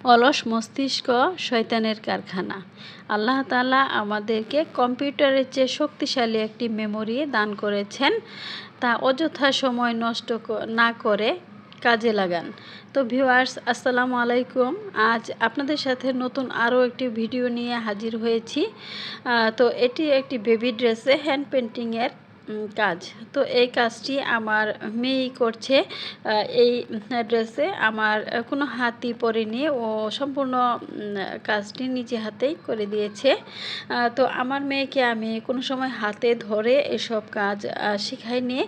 অলস মস্তিষ্ক শয়তানের কারখানা। আল্লাহ তাআলা আমাদেরকে কম্পিউটারের চেয়ে শক্তিশালী একটি মেমোরি দান করেছেন, তা অযথা সময় নষ্ট না করে কাজে লাগান। তো ভিউয়ার্স, আসসালামু আলাইকুম। আজ আপনাদের সাথে নতুন আরও একটি ভিডিও নিয়ে হাজির হয়েছি। তো এটি একটি বেবি ড্রেসে হ্যান্ড পেন্টিংয়ের কাজ। তো এই কাজটি আমার মেয়েই করছে। এই ড্রেসে আমার কোনো হাতই পড়েনি, ও সম্পূর্ণ কাজটি নিজে হাতেই করে দিয়েছে। তো আমার মেয়েকে আমি কোনো সময় হাতে ধরে এসব কাজ শেখাইনি।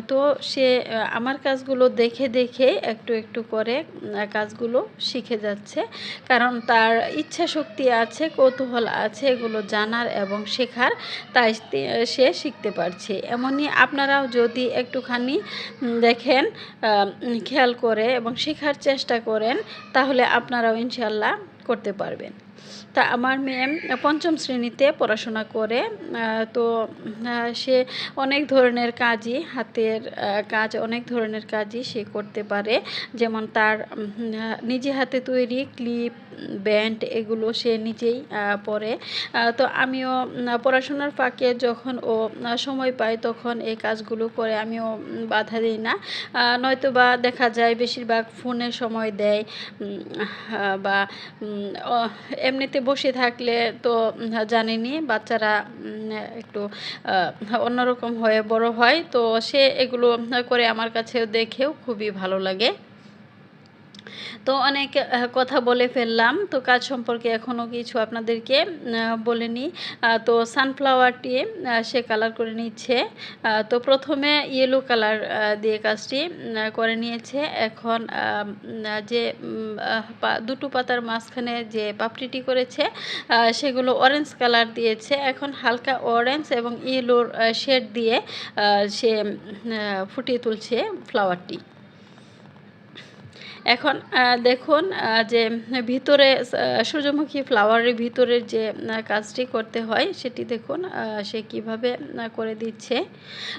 তো সে আমার কাজগুলো দেখে দেখে একটু একটু করে কাজগুলো শিখে যাচ্ছে, কারণ তার ইচ্ছা শক্তি আছে, কৌতূহল আছে এগুলো জানার এবং শেখার, তাই সে শিখতে পারছে। এমনই আপনারাও যদি একটুখানি দেখেন, খেয়াল করে এবং শেখার চেষ্টা করেন, তাহলে আপনারাও ইনশাল্লাহ করতে পারবেন। তা আমার মেয়ে পঞ্চম শ্রেণীতে পড়াশোনা করে। তো সে অনেক ধরনের কাজই, হাতের কাজ অনেক ধরনের কাজই সে করতে পারে। যেমন তার নিজে হাতে তৈরি ক্লিপ, ব্যান্ড এগুলো সে নিজেই পরে। তো আমিও পড়াশোনার ফাঁকে যখন ও সময় পায় তখন এই কাজগুলো করে, আমিও বাধা দিই না। নয়তো বা দেখা যায় বেশিরভাগ ফোনে সময় দেয়, বা এমনিতে বসে থাকলে তো জানেনই বাচ্চারা একটু অন্যরকম হয়ে বড় হয়। তো সে এগুলো করে আমার কাছে দেখেও খুবই ভালো লাগে। তো অনেক কথা বলে ফেললাম। তো কাজ সম্পর্কে এখনও কিছু আপনাদেরকে বলিনি। তো সানফ্লাওয়ারটি সে কালার করে নিচ্ছে। তো প্রথমে ইয়েলো কালার দিয়ে কাজটি করে নিয়েছে। এখন যে দুটো পাতার মাঝখানে যে পাপড়িটি করেছে সেগুলো অরেঞ্জ কালার দিয়েছে। এখন হালকা অরেঞ্জ এবং ইয়েলোর শেড দিয়ে সে ফুটিয়ে তুলছে ফ্লাওয়ারটি। এখন দেখুন যে ভিতরে সূর্যমুখী ফ্লাওয়ারের ভিতরের যে কাজটি করতে হয় সেটি দেখুন সে কিভাবে করে দিচ্ছে।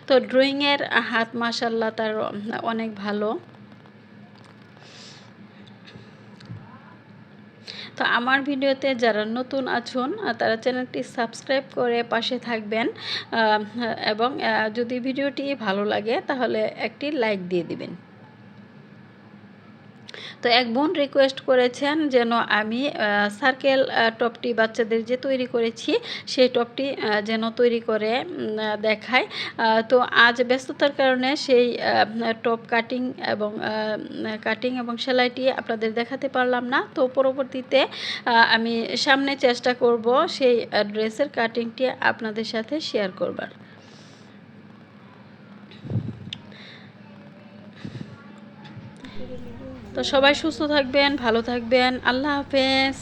তো ড্রয়িংয়ের হাত মাশাআল্লাহ তার অনেক ভালো। তো আমার ভিডিওতে যারা নতুন আছেন তারা চ্যানেলটি সাবস্ক্রাইব করে পাশে থাকবেন, এবং যদি ভিডিওটি ভালো লাগে তাহলে একটি লাইক দিয়ে দিবেন। তো এক বোন রিকোয়েস্ট করেছেন যেন আমি সার্কেল টপটি বাচ্চাদের যে তৈরি করেছি সেই টপটি যেন তৈরি করে দেখাই। তো আজ ব্যস্ততার কারণে সেই টপ কাটিং এবং সেলাইটি আপনাদের দেখাতে পারলাম না। তো পরবর্তীতে আমি সামনে চেষ্টা করব সেই ড্রেসের কাটিংটি আপনাদের সাথে শেয়ার করবার। তো সবাই সুস্থ থাকবেন, ভালো থাকবেন। আল্লাহ হাফেজ।